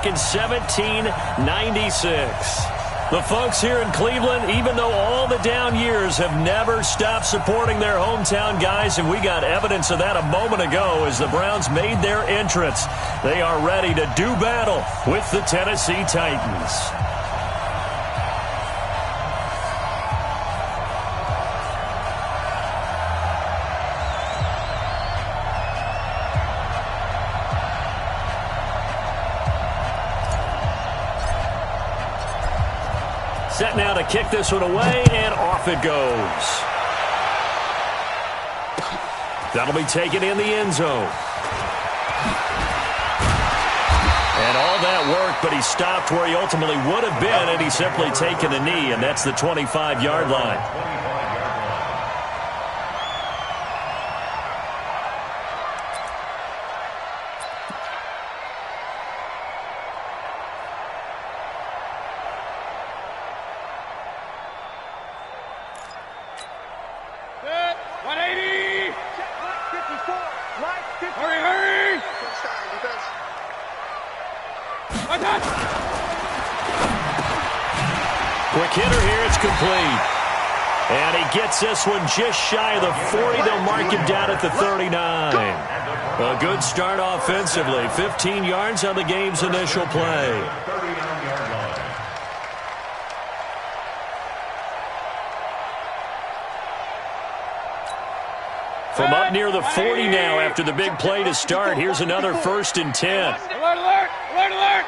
back in 1796. The folks here in Cleveland, even though all the down years, have never stopped supporting their hometown guys, and we got evidence of that a moment ago as the Browns made their entrance. They are ready to do battle with the Tennessee Titans. Set now to kick this one away, and off it goes. That'll be taken in the end zone. And all that work, but he stopped where he ultimately would have been, and he's simply taken a knee, and that's the 25-yard line. Quick hitter here, it's complete. And he gets this one just shy of the 40. They'll mark him down at the 39. A good start offensively. 15 yards on the game's initial play. From up near the 40 now after the big play to start. Here's another 1st and 10. Alert, alert, alert, alert.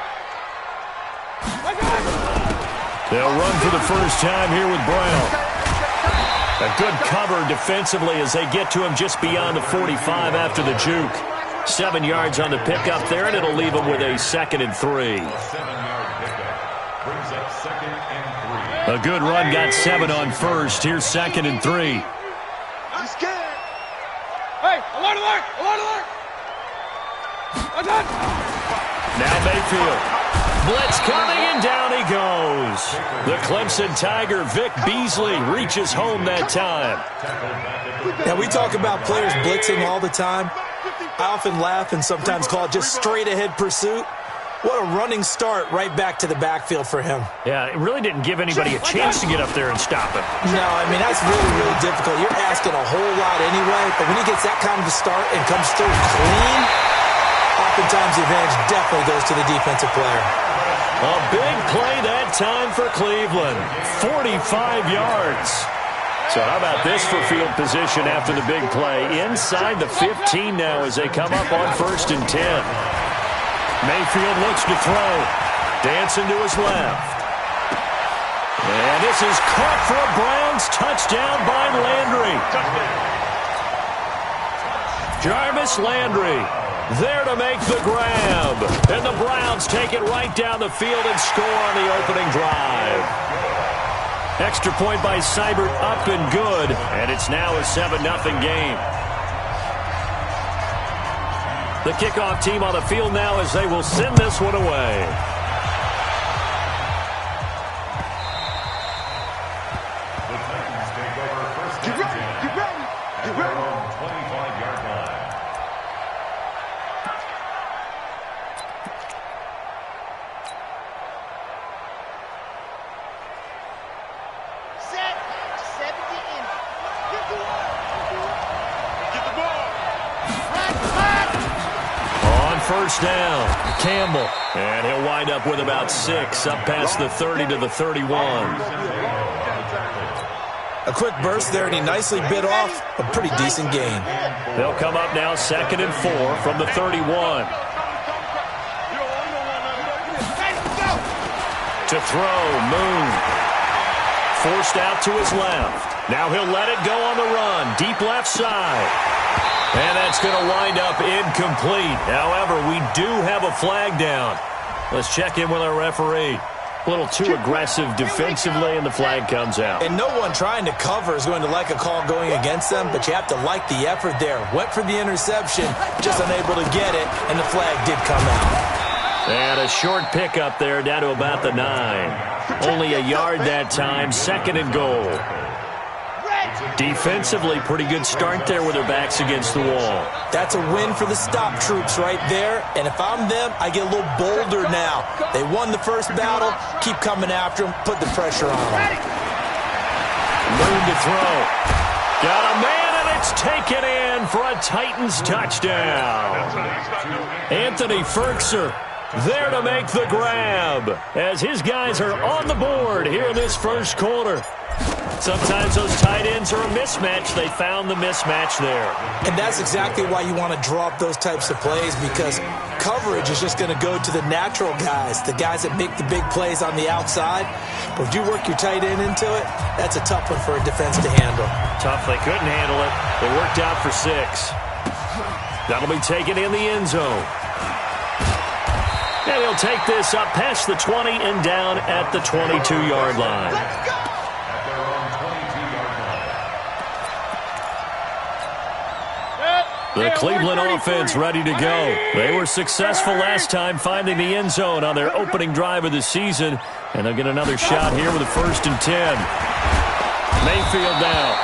They'll run for the first time here with Brown. A good cover defensively as they get to him just beyond the 45 after the juke. 7 yards on the pickup there, and it'll leave him with a 2nd and 3. A good run got 7 on 1st. Here's 2nd and 3. I'm scared. Hey, alert, alert, alert, alert. Now Mayfield. Blitz coming, and down he goes. The Clemson Tiger, Vic Beasley, reaches home that time. Now, we talk about players blitzing all the time. I often laugh and sometimes call it just straight-ahead pursuit. What a running start right back to the backfield for him. Yeah, it really didn't give anybody a chance to get up there and stop him. No, I mean, that's really, really difficult. You're asking a whole lot anyway, but when he gets that kind of a start and comes through clean, oftentimes the advantage definitely goes to the defensive player. A big play that time for Cleveland. 45 yards. So how about this for field position after the big play? Inside the 15 now as they come up on 1st and 10. Mayfield looks to throw. Dancing to his left. And this is caught for a Browns touchdown by Landry. Jarvis Landry there to make the grab. And the Browns take it right down the field and score on the opening drive. Extra point by Seibert up and good. And it's now a 7-0 game. The kickoff team on the field now as they will send this one away. Get ready, get ready, get ready. 25-yard line. Set, 70 in. Get the ball. Get the ball. Flat, flat. On 1st down, Campbell. And he'll wind up with about 6 up past the 30 to the 31. A quick burst there, and he nicely bit off a pretty decent gain. They'll come up now 2nd and 4 from the 31. To throw, Moon. Forced out to his left. Now he'll let it go on the run. Deep left side. And that's going to wind up incomplete. However, we do have a flag down. Let's check in with our referee. A little too aggressive defensively, and the flag comes out. And no one trying to cover is going to like a call going against them, but you have to like the effort there. Went for the interception, just unable to get it, and the flag did come out. And a short pickup there down to about the 9. Only a yard that time, 2nd and goal. Defensively, pretty good start there with their backs against the wall. That's a win for the stop troops right there, and if I'm them, I get a little bolder now. now. They won the first battle. Keep coming after them. Put the pressure on them. Moon to throw. Got a man, and it's taken in for a Titans touchdown. Anthony Ferkser there to make the grab as his guys are on the board here in this first quarter. Sometimes those tight ends are a mismatch. They found the mismatch there. And that's exactly why you want to draw up those types of plays, because coverage is just going to go to the natural guys, the guys that make the big plays on the outside. But if you work your tight end into it, that's a tough one for a defense to handle. Tough. They couldn't handle it. They worked out for 6. That'll be taken in the end zone. And he'll take this up past the 20 and down at the 22-yard line. The Cleveland offense ready to go. They were successful last time finding the end zone on their opening drive of the season. And they'll get another shot here with a 1st and 10. Mayfield now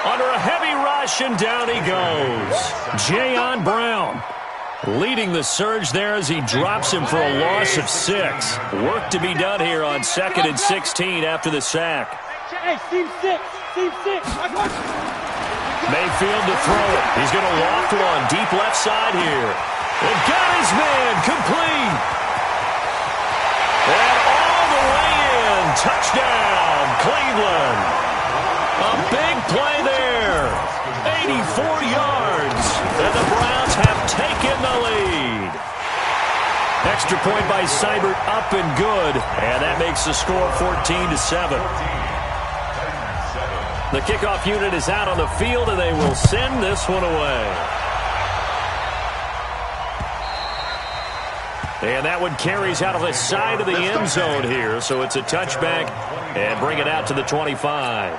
under a heavy rush, and down he goes. Jayon Brown leading the surge there as he drops him for a loss of 6. Work to be done here on 2nd and 16 after the sack. Hey, team 6. Mayfield to throw it. He's going to loft one deep left side here. And got his man complete. And all the way in. Touchdown, Cleveland. A big play there. 84 yards. And the Browns have taken the lead. Extra point by Seibert, up and good. And that makes the score 14-7. The kickoff unit is out on the field, and they will send this one away. And that one carries out of the side of the end zone here, so it's a touchback and bring it out to the 25.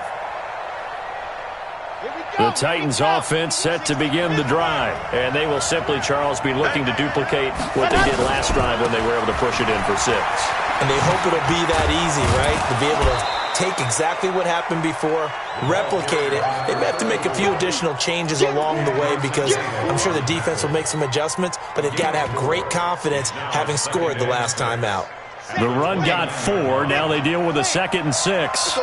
The Titans offense set to begin the drive, and they will simply, Charles, be looking to duplicate what they did last drive when they were able to push it in for 6. And they hope it'll be that easy, right, to be able to take exactly what happened before, replicate it. They may have to make a few additional changes along the way because I'm sure the defense will make some adjustments, but they've got to have great confidence having scored the last time out. The run got 4. Now they deal with a 2nd and 6.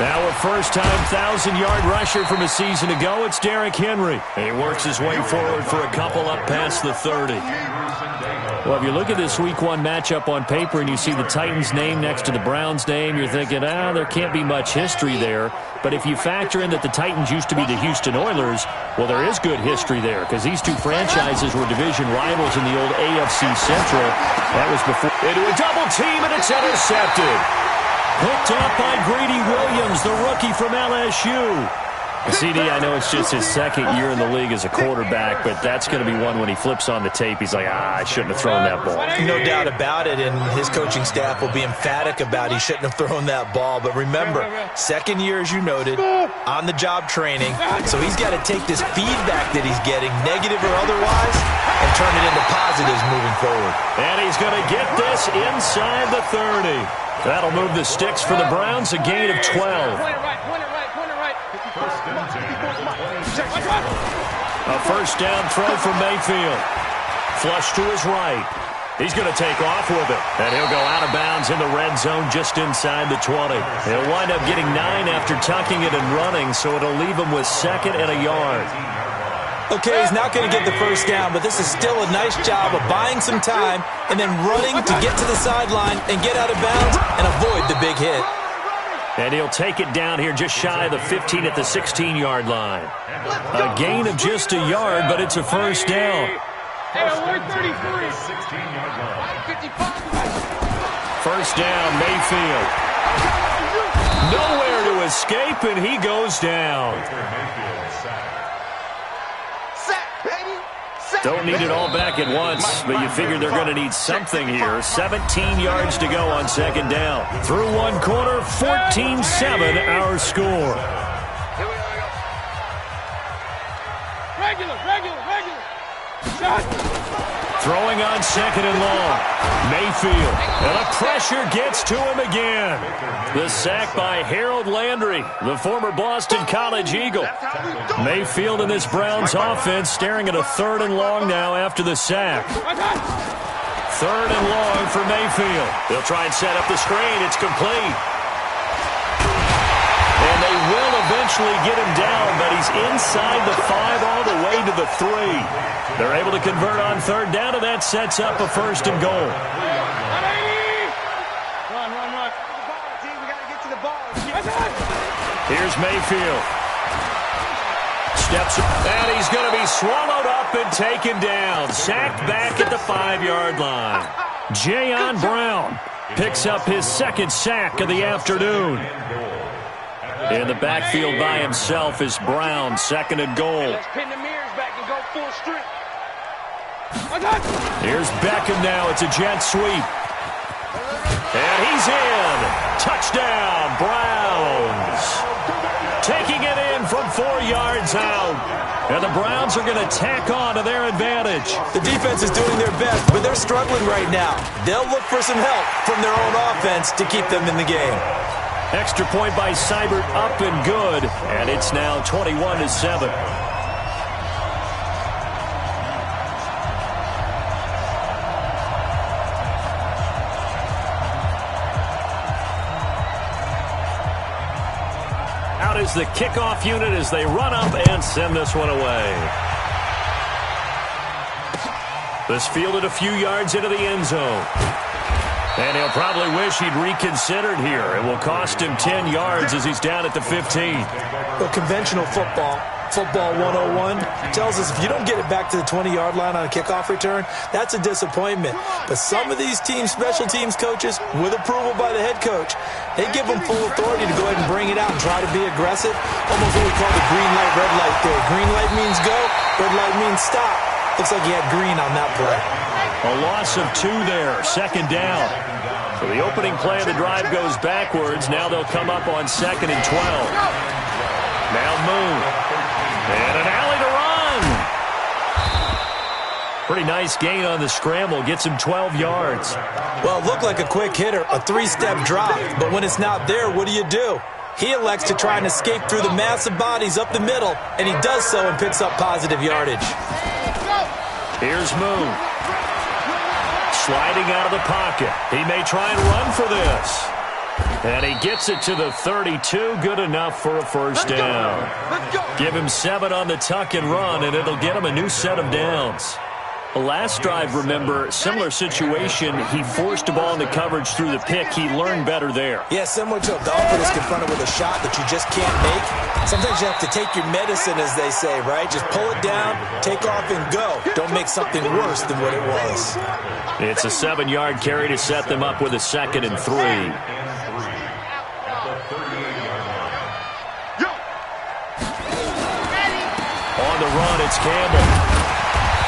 Now a first-time 1,000-yard rusher from a season ago, it's Derrick Henry. He works his way forward for a couple up past the 30. Well, if you look at this Week 1 matchup on paper and you see the Titans' name next to the Browns' name, you're thinking, there can't be much history there. But if you factor in that the Titans used to be the Houston Oilers, well, there is good history there because these two franchises were division rivals in the old AFC Central. That was before. Into a double team, and it's intercepted. Picked up by Greedy Williams, the rookie from LSU. CD, I know it's just his 2nd year in the league as a quarterback, but that's going to be one when he flips on the tape. He's like, I shouldn't have thrown that ball. No doubt about it, and his coaching staff will be emphatic about he shouldn't have thrown that ball. But remember, 2nd year, as you noted, on-the-job training, so he's got to take this feedback that he's getting, negative or otherwise, and turn it into positives moving forward. And he's going to get this inside the 30. That'll move the sticks for the Browns, a gain of 12. A first down throw from Mayfield. Flush to his right. He's going to take off with it. And he'll go out of bounds in the red zone just inside the 20. He'll wind up getting 9 after tucking it and running, so it'll leave him with 2nd and a yard. Okay, he's not going to get the first down, but this is still a nice job of buying some time and then running to get to the sideline and get out of bounds and avoid the big hit. And he'll take it down here just shy of the 15 at the 16-yard line. A gain of just a yard, but it's a first down. First down, Mayfield. Nowhere to escape, and he goes down. Don't need it all back at once, but you figure they're going to need something here. 17 yards to go on 2nd down. Through one quarter, 14-7 our score. Throwing on second and long. Mayfield. And the pressure gets to him again. The sack by Harold Landry, the former Boston College Eagle. Mayfield in this Browns offense staring at a 3rd and long now after the sack. 3rd and long for Mayfield. They'll try and set up the screen. It's complete. And they will eventually get him down, but he's inside the 5 all the way to the 3. They're able to convert on 3rd down, and that sets up a 1st and goal. Run. We got to get to the ball. Here's Mayfield. Steps up, and he's going to be swallowed up and taken down. Sacked back at the 5-yard line. Jayon Brown picks up his 2nd sack of the afternoon. In the backfield by himself is Brown, 2nd and goal. Let's pin the mirrors back and go full strength. Here's Beckham now. It's a jet sweep. And he's in. Touchdown, Browns. Taking it in from 4 yards out. And the Browns are going to tack on to their advantage. The defense is doing their best, but they're struggling right now. They'll look for some help from their own offense to keep them in the game. Extra point by Seibert, up and good. And it's now 21-7. Out is the kickoff unit as they run up and send this one away. This fielded a few yards into the end zone. And he'll probably wish he'd reconsidered here. It will cost him 10 yards as he's down at the 15. Well, conventional football 101, tells us if you don't get it back to the 20-yard line on a kickoff return, that's a disappointment. But some of these teams, special teams coaches, with approval by the head coach, they give them full authority to go ahead and bring it out and try to be aggressive. Almost what we call the green light, red light theory. Green light means go, red light means stop. Looks like he had green on that play. A loss of 2 there, 2nd down. So the opening play of the drive goes backwards. Now they'll come up on 2nd and 12. Now Moon. And an alley to run. Pretty nice gain on the scramble. Gets him 12 yards. Well, it looked like a quick hitter, a 3-step drop. But when it's not there, what do? He elects to try and escape through the massive bodies up the middle, and he does so and picks up positive yardage. Here's Moon. Sliding out of the pocket. He may try and run for this. And he gets it to the 32. Good enough for a 1st down. Give him 7 on the tuck and run, and it'll get him a new set of downs. The last drive, remember, similar situation. He forced the ball into coverage through the pick. He learned better there. Yeah, similar to a golfer that's confronted with a shot that you just can't make. Sometimes you have to take your medicine, as they say, right? Just pull it down, take off, and go. Don't make something worse than what it was. It's a 7-yard carry to set them up with a 2nd and 3. On the run, it's Campbell.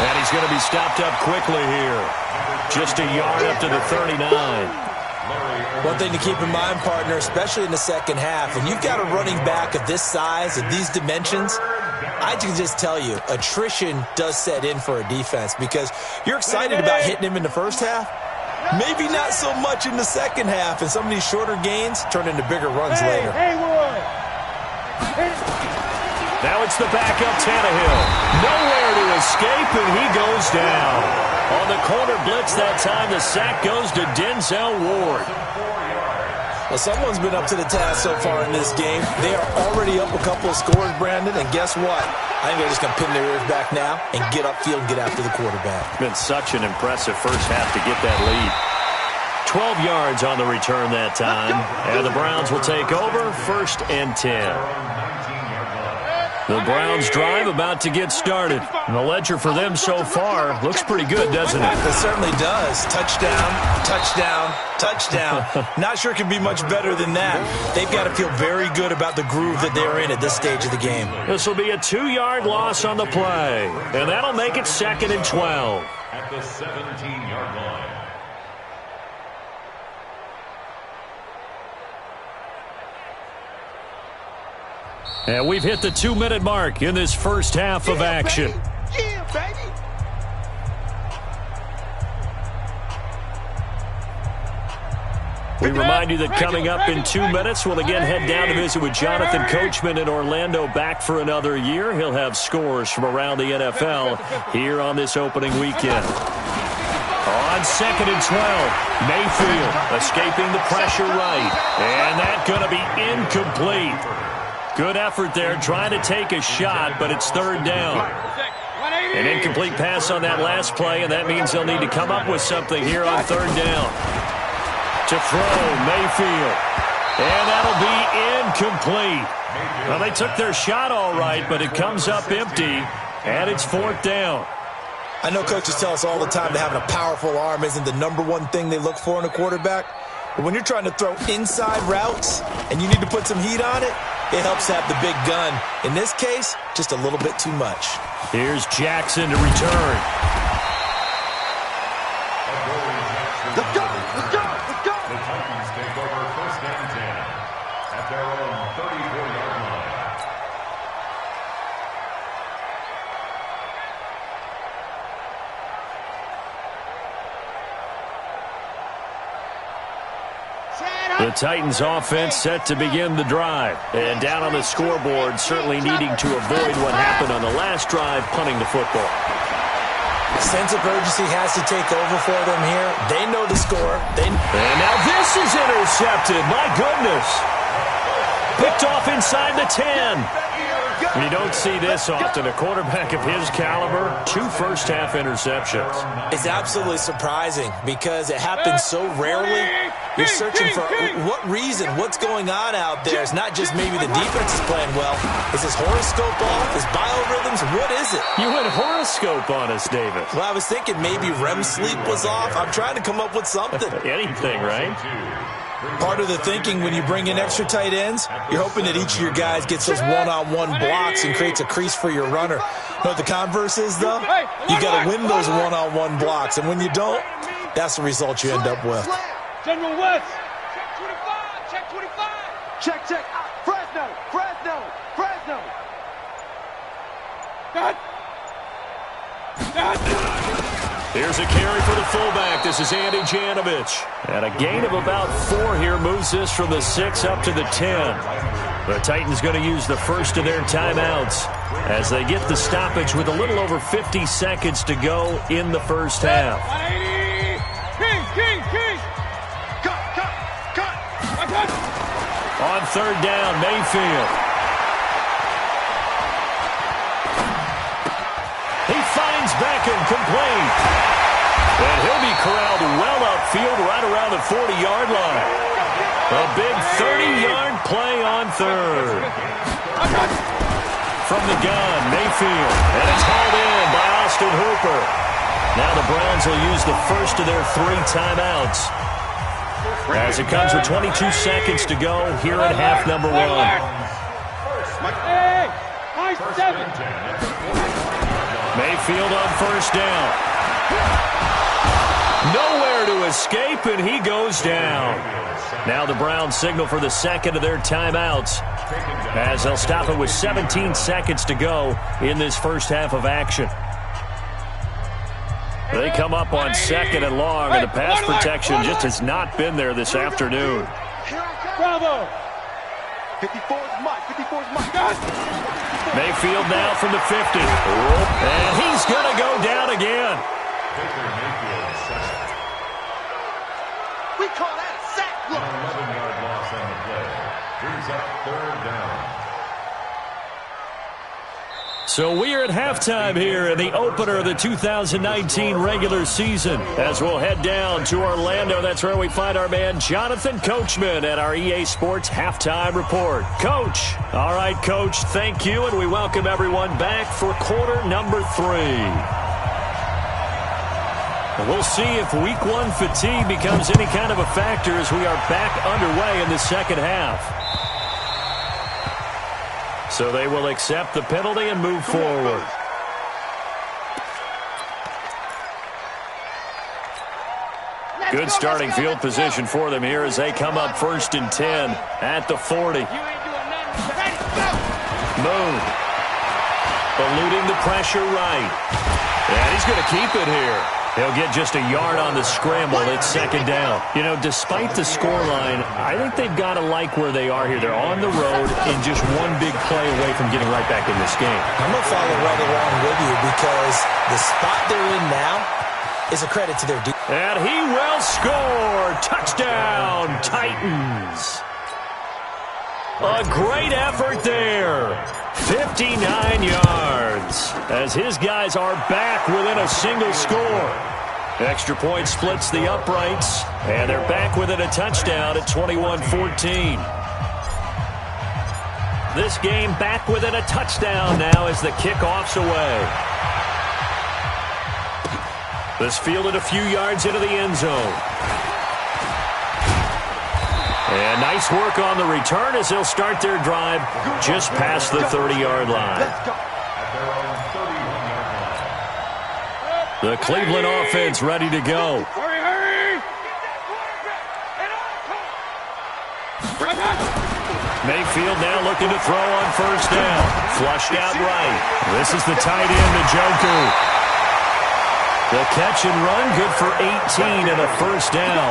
And he's going to be stopped up quickly here. Just a yard up to the 39. One thing to keep in mind, partner, especially in the second half, and you've got a running back of this size, of these dimensions, I can just tell you, attrition does set in for a defense because you're excited about hitting him in the first half. Maybe not so much in the second half, and some of these shorter gains turn into bigger runs later. Now it's the backup Tannehill. Nowhere to escape, and he goes down. On the corner blitz that time, the sack goes to Denzel Ward. Well, someone's been up to the task so far in this game. They are already up a couple of scores, Brandon, and guess what? I think they're just going to pin their ears back now and get upfield and get after the quarterback. Been such an impressive first half to get that lead. 12 yards on the return that time, and the Browns will take over, 1st and 10. The Browns drive about to get started. And the ledger for them so far looks pretty good, doesn't it? It certainly does. Touchdown, touchdown, touchdown. Not sure it can be much better than that. They've got to feel very good about the groove that they're in at this stage of the game. This will be a 2-yard loss on the play. And that'll make it 2nd and 12. At the 17-yard line. And we've hit the 2-minute mark in this first half of action. Yeah, baby. We remind you that coming up in 2 minutes, we'll again head down to visit with Jonathan Coachman in Orlando, back for another year. He'll have scores from around the NFL here on this opening weekend. On 2nd and 12, Mayfield escaping the pressure right. And that's going to be incomplete. Good effort there, trying to take a shot, but it's 3rd down. An incomplete pass on that last play, and that means they'll need to come up with something here on 3rd down. To throw, Mayfield. And that'll be incomplete. Well, they took their shot all right, but it comes up empty, and it's 4th down. I know coaches tell us all the time that having a powerful arm isn't the #1 thing they look for in a quarterback. But when you're trying to throw inside routes and you need to put some heat on it, it helps to have the big gun. In this case, just a little bit too much. Here's Jackson to return. Let's go! Let's go! Let's go! The Titans take over 1st and 10 at their own 34-yard line. The Titans offense set to begin the drive. And down on the scoreboard, certainly needing to avoid what happened on the last drive, punting the football. Sense of urgency has to take over for them here. They know the score. And now this is intercepted. My goodness. Picked off inside the 10. You don't see this often. A quarterback of his caliber, 2 first-half interceptions. It's absolutely surprising because it happens so rarely. You're searching for what reason, what's going on out there. It's not just maybe the defense is playing well. Is his horoscope off? His biorhythms? What is it? You went horoscope on us, David. Well, I was thinking maybe REM sleep was off. I'm trying to come up with something. Anything, right? Part of the thinking when you bring in extra tight ends, you're hoping that each of your guys gets those one-on-one blocks and creates a crease for your runner. You know what the converse is, though? You got to win those one-on-one blocks, and when you don't, that's the result you end up with. General West! Check 25! Check 25! Check, check! Fresno! Fresno! Fresno! Here's a carry for the fullback. This is Andy Janovich. And a gain of about 4 here moves this from the 6 up to the 10. The Titans going to use the first of their timeouts as they get the stoppage with a little over 50 seconds to go in the first half. 180! King! Cut! On 3rd down, Mayfield. He finds Beckham complete. And he'll be corralled well upfield right around the 40-yard line. A big 30-yard play on 3rd. From the gun, Mayfield. And it's hauled in by Austin Hooper. Now the Browns will use the first of their 3 timeouts as it comes with 22 seconds to go here in half number 1. Hey! Nice 7! Mayfield on 1st down. Nowhere to escape, and he goes down. Now the Browns signal for the 2nd of their timeouts as they'll stop it with 17 seconds to go in this first half of action. They come up on 2nd and long, and the pass protection just has not been there this afternoon. Bravo! 54's Mike. 54's Mike. Mayfield now from the 50. And he's going to go down again. We call that a sack. An 11-yard loss on the play. Brings up 3rd down. So we are at halftime here in the opener of the 2019 regular season. As we'll head down to Orlando, that's where we find our man Jonathan Coachman at our EA Sports Halftime Report. Coach. All right, Coach, thank you, and we welcome everyone back for quarter number 3. We'll see if week 1 fatigue becomes any kind of a factor as we are back underway in the second half. So they will accept the penalty and move forward. Good starting field position for them here as they come up 1st and 10 at the 40. Moon. Eluding the pressure right. And he's going to keep it here. He'll get just a yard on the scramble. It's second down. You know, despite the scoreline, I think they've got to like where they are here. They're on the road and just one big play away from getting right back in this game. I'm going to follow right along with you because the spot they're in now is a credit to their defense. And he will score. Touchdown, Titans. A great effort there. 59 yards as his guys are back within a single score. Extra point splits the uprights, and they're back within a touchdown at 21-14. This game back within a touchdown now as the kickoff's away. This fielded a few yards into the end zone. And nice work on the return as they'll start their drive just past the 30-yard line. The Cleveland offense ready to go. Mayfield now looking to throw on first down. Flushed out right. This is the tight end, Njoku. The catch and run, good for 18 and a first down.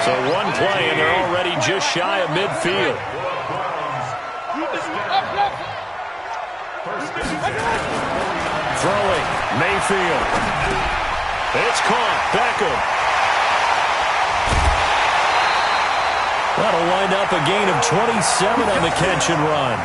So one play, and they're already just shy of midfield. Throwing, Mayfield. It's caught. Beckham. That'll wind up a gain of 27 on the catch and run.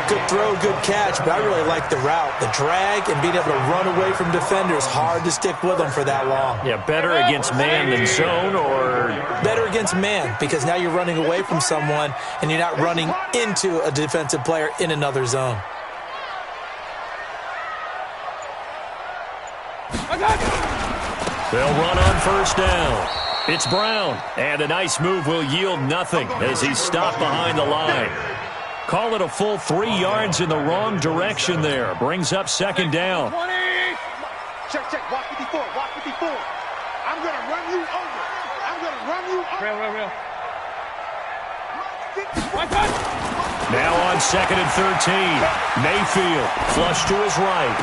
Good throw, good catch, but I really like the route. The drag and being able to run away from defenders, hard to stick with them for that long. Yeah, better against man than zone, or? Better against man, because now you're running away from someone and you're not running into a defensive player in another zone. They'll run on first down. It's Brown, and a nice move will yield nothing as he's stopped behind the line. Call it a full 3 yards in the wrong direction there. Brings up second down. 20. Check, walk 54, walk 54. I'm going to run you over. I'm going to run you over. Real. Now on second and 13. Mayfield, flush to his right.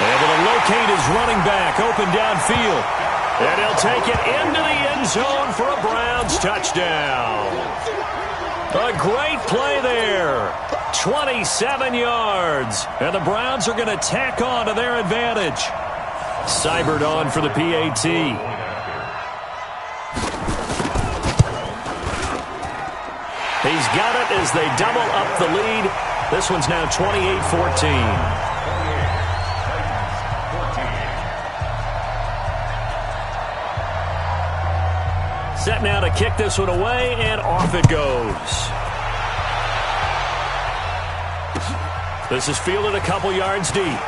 Able to locate his running back, open downfield. And he'll take it into the end zone for a Browns touchdown. A great play there. 27 yards. And the Browns are going to tack on to their advantage. Seibert on for the PAT. He's got it as they double up the lead. This one's now 28-14. Set now to kick this one away, and off it goes. This is fielded a couple yards deep.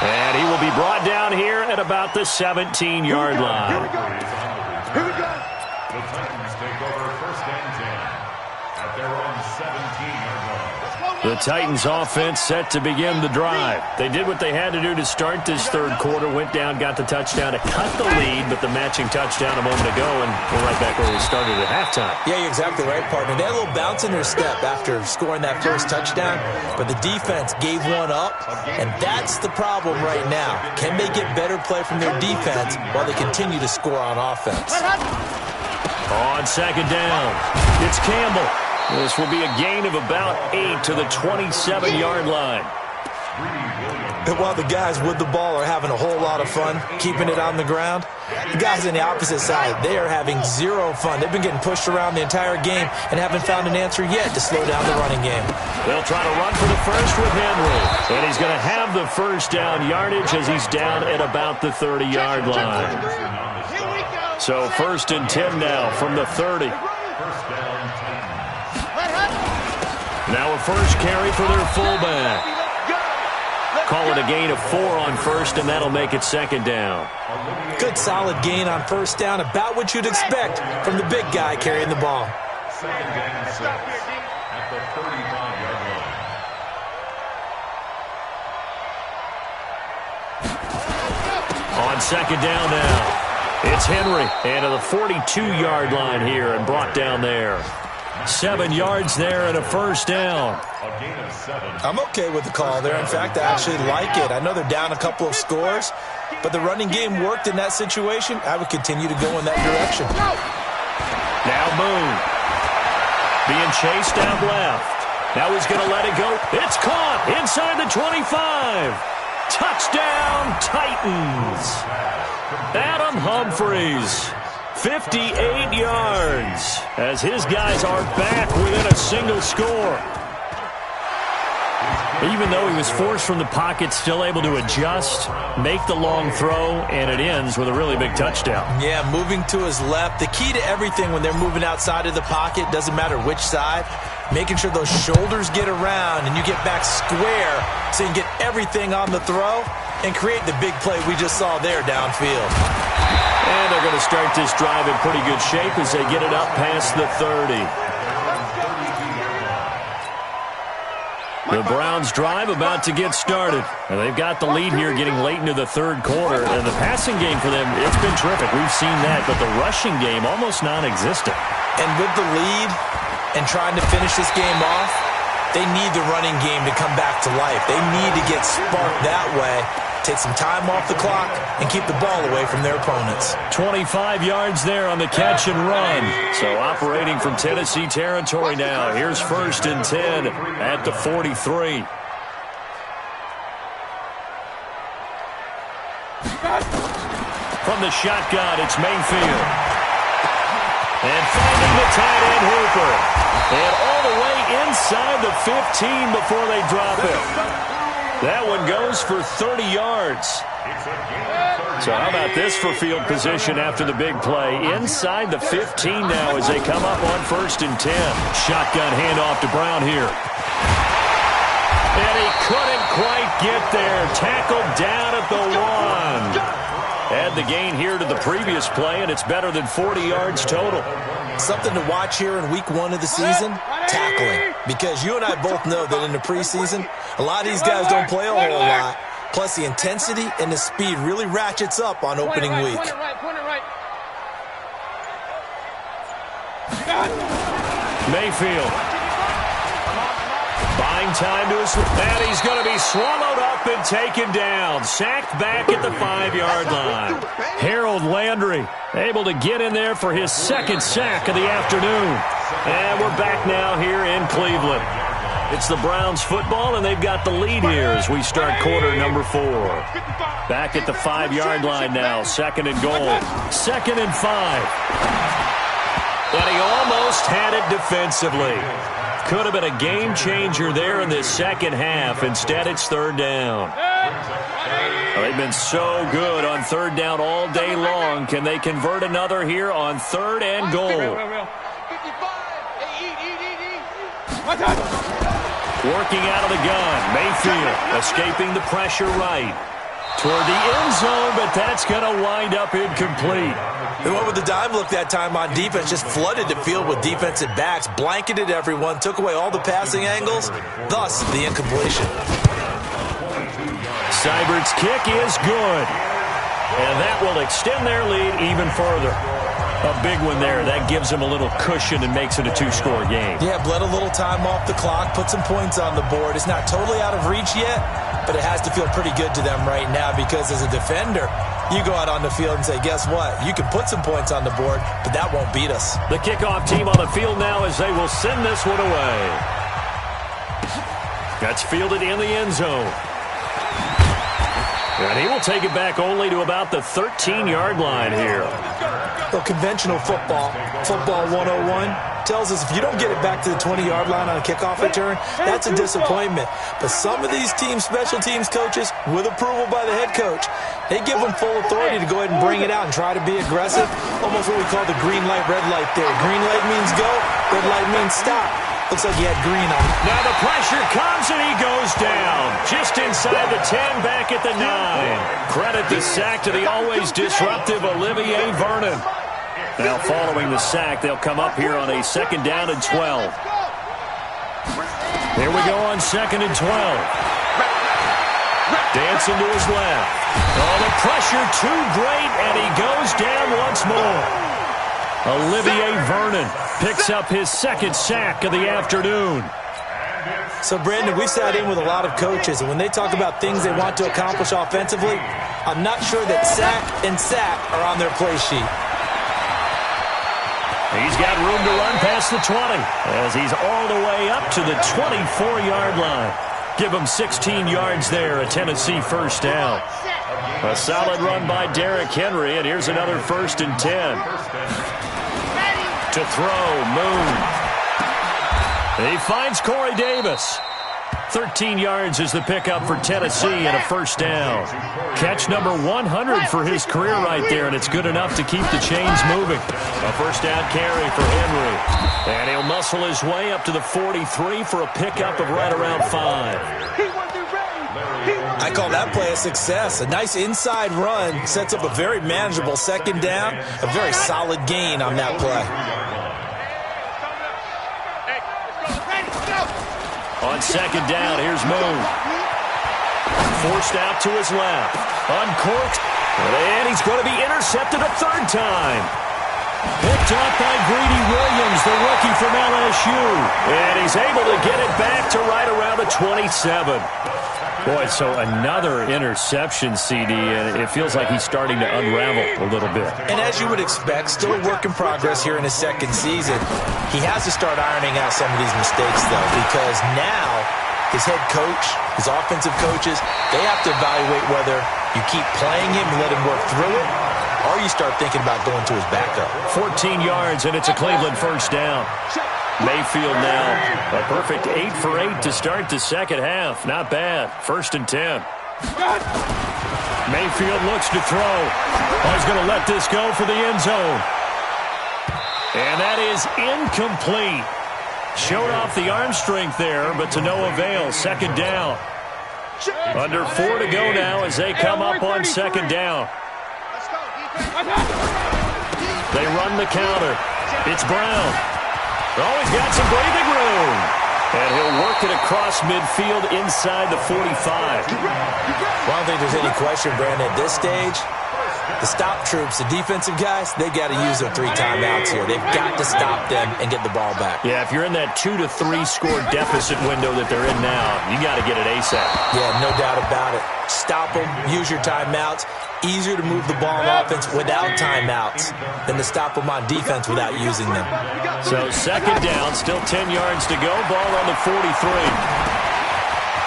And he will be brought down here at about the 17-yard line. Here we go. The Titans take over first and 10 at their own 17-yard line. The Titans offense set to begin the drive. They did what they had to do to start this third quarter. Went down, got the touchdown to cut the lead, but the matching touchdown a moment ago, and we're right back where we started at halftime. Yeah, you're exactly right, partner. They had a little bounce in their step after scoring that first touchdown, but the defense gave one up, and that's the problem right now. Can they get better play from their defense while they continue to score on offense? On second down, it's Campbell. This will be a gain of about 8 to the 27-yard line. And while the guys with the ball are having a whole lot of fun keeping it on the ground, the guys on the opposite side, they are having zero fun. They've been getting pushed around the entire game and haven't found an answer yet to slow down the running game. They'll try to run for the first with Henry. And he's going to have the first down yardage as he's down at about the 30-yard line. So first and 10 now from the 30. Now a first carry for their fullback. Call it a gain of 4 on first, and that'll make it second down. Good solid gain on first down, about what you'd expect from the big guy carrying the ball. Second and 6 at the 35-yard line. On second down now, it's Henry, and to the 42-yard line here and brought down there. 7 yards there and a first down. A gain of 7. I'm okay with the call there. In fact, I actually like it. I know they're down a couple of scores, but the running game worked in that situation. I would continue to go in that direction. Now Moon. Being chased out left. Now he's going to let it go. It's caught inside the 25. Touchdown, Titans. Adam Humphries, 58 yards, as his guys are back within a single score. Even though he was forced from the pocket, still able to adjust, make the long throw, and it ends with a really big touchdown. Yeah, moving to his left. The key to everything when they're moving outside of the pocket, doesn't matter which side, making sure those shoulders get around and you get back square so you can get everything on the throw and create the big play we just saw there downfield. And they're going to start this drive in pretty good shape as they get it up past the 30. The Browns drive about to get started. And they've got the lead here getting late into the third quarter. And the passing game for them, it's been terrific. We've seen that. But the rushing game, almost non-existent. And with the lead and trying to finish this game off, they need the running game to come back to life. They need to get sparked that way, take some time off the clock, and keep the ball away from their opponents. 25 yards there on the catch and run. So operating from Tennessee territory now. Here's 1st and 10 at the 43. From the shotgun, it's Mayfield. And finding the tight end Hooper. And all the way inside the 15 before they drop it. That one goes for 30 yards. So how about this for field position after the big play? Inside the 15 now as they come up on 1st and 10. Shotgun handoff to Brown here. And he couldn't quite get there. Tackled down at the 1. Add the gain here to the previous play, and it's better than 40 yards total. Something to watch here in week 1 of the season, tackling. Because you and I both know that in the preseason, a lot of these guys don't play a whole lot. Plus, the intensity and the speed really ratchets up on opening week. Mayfield. Buying time to his... And he's going to be swallowed up and taken down. Sacked back at the 5-yard line. Harold Landry able to get in there for his 2nd sack of the afternoon. And we're back now here in Cleveland. It's the Browns football, and they've got the lead here as we start quarter number 4. Back at the 5-yard line now. 2nd and goal. 2nd and 5. But he almost had it defensively. Could have been a game changer there in this second half. Instead, it's 3rd down. They've been so good on 3rd down all day long. Can they convert another here on 3rd and goal? Working out of the gun. Mayfield escaping the pressure right. Toward the end zone, but that's going to wind up incomplete. They went with the dime look that time on defense, just flooded the field with defensive backs, blanketed everyone, took away all the passing angles, thus the incompletion. Seibert's kick is good, and that will extend their lead even further. A big one there. That gives them a little cushion and makes it a 2-score game. Yeah, bled a little time off the clock, put some points on the board. It's not totally out of reach yet, but it has to feel pretty good to them right now because as a defender, you go out on the field and say, guess what? You can put some points on the board, but that won't beat us. The kickoff team on the field now as they will send this one away. That's fielded in the end zone. And he will take it back only to about the 13-yard line here. Well, conventional football 101, tells us if you don't get it back to the 20-yard line on a kickoff return, that's a disappointment. But some of these team special teams coaches, with approval by the head coach, they give them full authority to go ahead and bring it out and try to be aggressive. Almost what we call the green light, red light theory. Green light means go, red light means stop. Looks like he had green on. Now the pressure comes and he goes down. Just inside the 10, back at the 9. Credit the sack to the always disruptive Olivier Vernon. Now following the sack, they'll come up here on a 2nd down and 12. Here we go on 2nd and 12. Dancing to his left. Oh, the pressure too great, and he goes down once more. Olivier Vernon Picks up his second sack of the afternoon. So, Brandon, we sat in with a lot of coaches, and when they talk about things they want to accomplish offensively, I'm not sure that sack and sack are on their play sheet. He's got room to run past the 20 as he's all the way up to the 24-yard line. Give him 16 yards there, a Tennessee first down. A solid run by Derrick Henry, and here's another 1st and 10. To throw, Moon. He finds Corey Davis. 13 yards is the pickup for Tennessee and a first down. Catch number 100 for his career right there, and it's good enough to keep the chains moving. A first down carry for Henry. And he'll muscle his way up to the 43 for a pickup of right around 5. I call that play a success. A nice inside run sets up a very manageable second down. A very solid gain on that play. On second down, here's Moon. Forced out to his left. Uncorked. And he's going to be intercepted a third time. Picked up by Greedy Williams, the rookie from LSU. And he's able to get it back to right around the 27. Boy, so another interception, CD, and it feels like he's starting to unravel a little bit. And as you would expect, still a work in progress here in his second season. He has to start ironing out some of these mistakes, though, because now his head coach, his offensive coaches, they have to evaluate whether you keep playing him and let him work through it, or you start thinking about going to his backup. 14 yards, and it's a Cleveland first down. Mayfield now a perfect 8 for 8 to start the second half. Not bad. 1st and 10. Mayfield looks to throw. Oh, he's going to let this go for the end zone. And that is incomplete. Showed off the arm strength there, but to no avail. Second down. Under 4 to go now as they come up on second down. They run the counter. It's Brown. Oh, he's got some breathing room. And he'll work it across midfield inside the 45. Well, I don't think there's any question, Brandon, at this stage, the stop troops, the defensive guys, they got to use their 3 timeouts here. They've got to stop them and get the ball back. Yeah, if you're in that 2 to 3 score deficit window that they're in now, you got to get it ASAP. Yeah, no doubt about it. Stop them, use your timeouts. Easier to move the ball on offense without timeouts than to stop them on defense without using them. So second down, still 10 yards to go. Ball on the 43.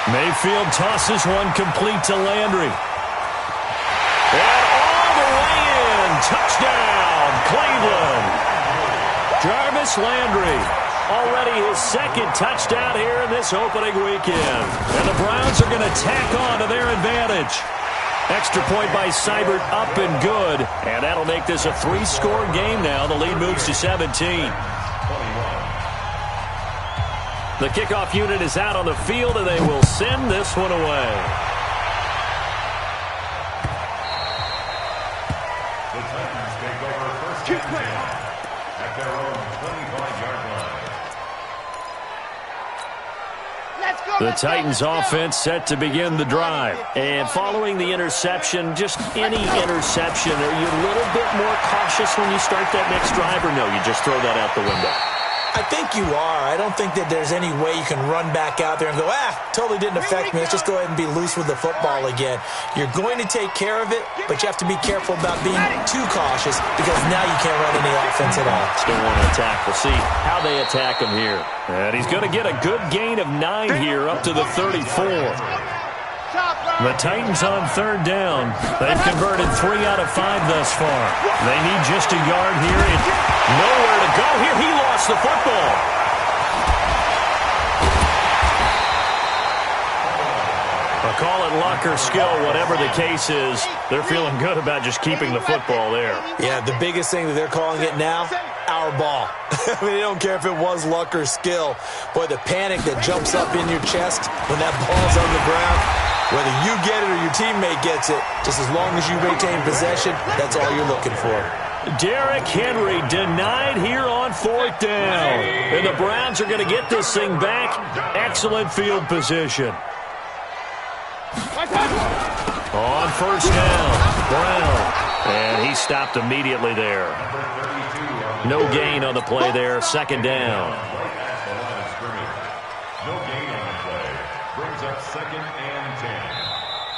Mayfield tosses one complete to Landry. And all the way in. Touchdown, Cleveland. Jarvis Landry. Already his second touchdown here in this opening weekend. And the Browns are going to tack on to their advantage. Extra point by Seibert up and good. And that'll make this a 3-score game now. The lead moves to 17. The kickoff unit is out on the field, and they will send this one away. The Titans take over first and 10 at their own 25-yard line. The Titans offense set to begin the drive. And following the interception, just any interception, are you a little bit more cautious when you start that next drive, or no, you just throw that out the window? I think you are. I don't think that there's any way you can run back out there and go, totally didn't affect me. Let's just go ahead and be loose with the football again. You're going to take care of it, but you have to be careful about being too cautious because now you can't run any offense at all. Still want to attack. We'll see how they attack him here. And he's going to get a good gain of 9 here up to the 34. The Titans on third down. They've converted 3 out of 5 thus far. They need just a yard here and nowhere to go here. He lost the football. I'll call it luck or skill, whatever the case is. They're feeling good about just keeping the football there. Yeah, the biggest thing that they're calling it now, our ball. I mean, they don't care if it was luck or skill. Boy, the panic that jumps up in your chest when that ball's on the ground, whether you get it or your teammate gets it, just as long as you retain possession, that's all you're looking for. Derrick Henry denied here on fourth down. And the Browns are going to get this thing back. Excellent field position. On first down, Brown. And he stopped immediately there. Number 32 No gain on the play there, second down. No gain on the play. Brings up second and 10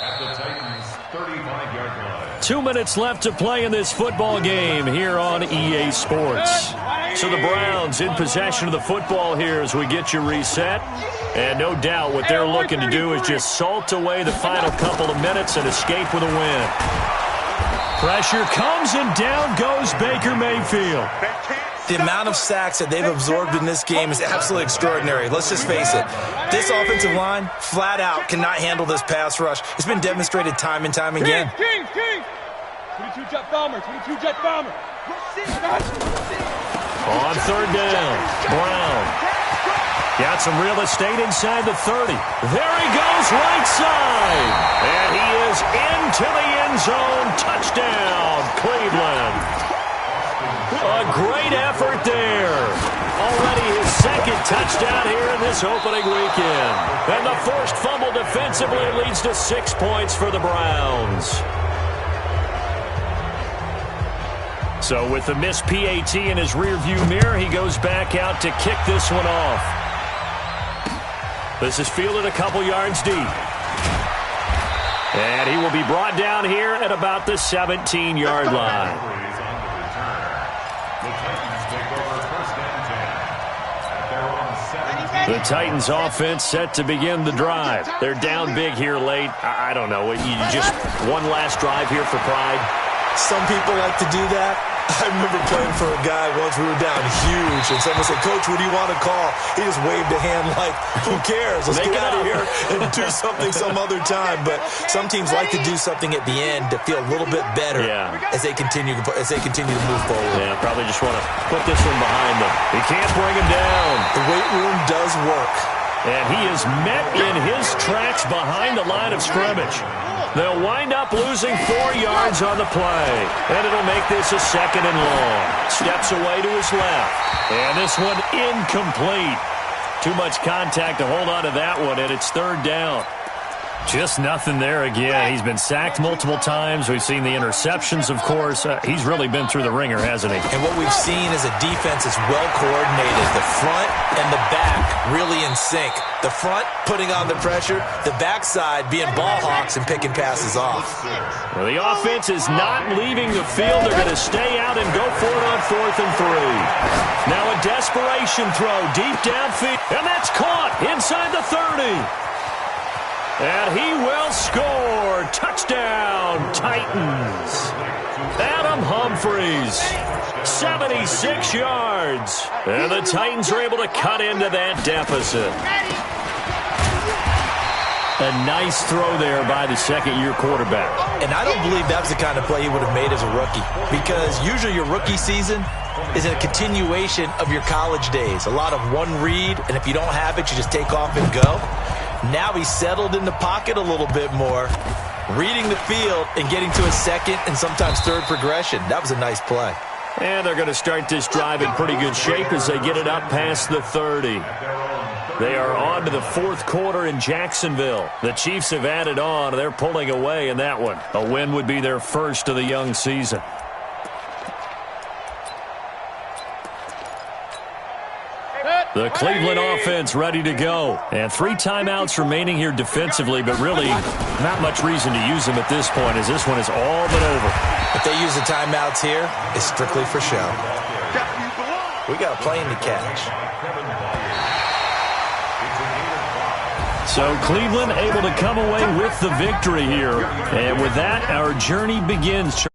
at the Titans' 35-yard line. 2 minutes left to play in this football game here on EA Sports. So the Browns in possession of the football here as we get you reset. And no doubt what they're looking to do is just salt away the final couple of minutes and escape with a win. Pressure comes and down goes Baker Mayfield. The amount of sacks that they've absorbed in this game is absolutely extraordinary. Let's just face it. This offensive line, flat out, cannot handle this pass rush. It's been demonstrated time and time again. King. 22 jet bomber. On third down, Brown. Got some real estate inside the 30. There he goes, right side. And he is into the end zone. Touchdown, Cleveland. A great effort there. Already his second touchdown here in this opening weekend. And the forced fumble defensively leads to 6 points for the Browns. So with the missed PAT in his rearview mirror, he goes back out to kick this one off. This is fielded a couple yards deep. And he will be brought down here at about the 17-yard line. The Titans offense set to begin the drive. They're down big here late. I don't know. You just one last drive here for pride. Some people like to do that. I remember playing for a guy once. We were down huge, and someone said, "Coach, what do you want to call?" He just waved a hand like, "Who cares? Let's get out of here and do something some other time." But some teams like to do something at the end to feel a little bit better as they continue to move forward. Yeah, probably just want to put this one behind them. He can't bring him down. The weight room does work. And he is met in his tracks behind the line of scrimmage. They'll wind up losing 4 yards on the play. And it'll make this a second and long. Steps away to his left. And this one incomplete. Too much contact to hold on to that one, and it's third down. Just nothing there again. He's been sacked multiple times. We've seen the interceptions, of course. He's really been through the ringer, hasn't he? And what we've seen is a defense that's well coordinated. The front and the back really in sync. The front putting on the pressure, the backside being ball hawks and picking passes off. Well, the offense is not leaving the field. They're going to stay out and go for it on 4th and 3. Now a desperation throw deep downfield. And that's caught inside the 30. And he will score. Touchdown, Titans. Adam Humphries, 76 yards. And the Titans are able to cut into that deficit. A nice throw there by the second-year quarterback. And I don't believe that was the kind of play he would have made as a rookie. Because usually your rookie season is a continuation of your college days. A lot of one read, and if you don't have it, you just take off and go. Now he's settled in the pocket a little bit more, reading the field and getting to his second and sometimes third progression. That was a nice play. And they're going to start this drive in pretty good shape as they get it up past the 30. They are on to the fourth quarter in Jacksonville. The Chiefs have added on. They're pulling away in that one. A win would be their first of the young season. The Cleveland offense ready to go. And 3 timeouts remaining here defensively, but really not much reason to use them at this point as this one is all but over. If they use the timeouts here, it's strictly for show. We got a plane to catch. So Cleveland able to come away with the victory here. And with that, our journey begins.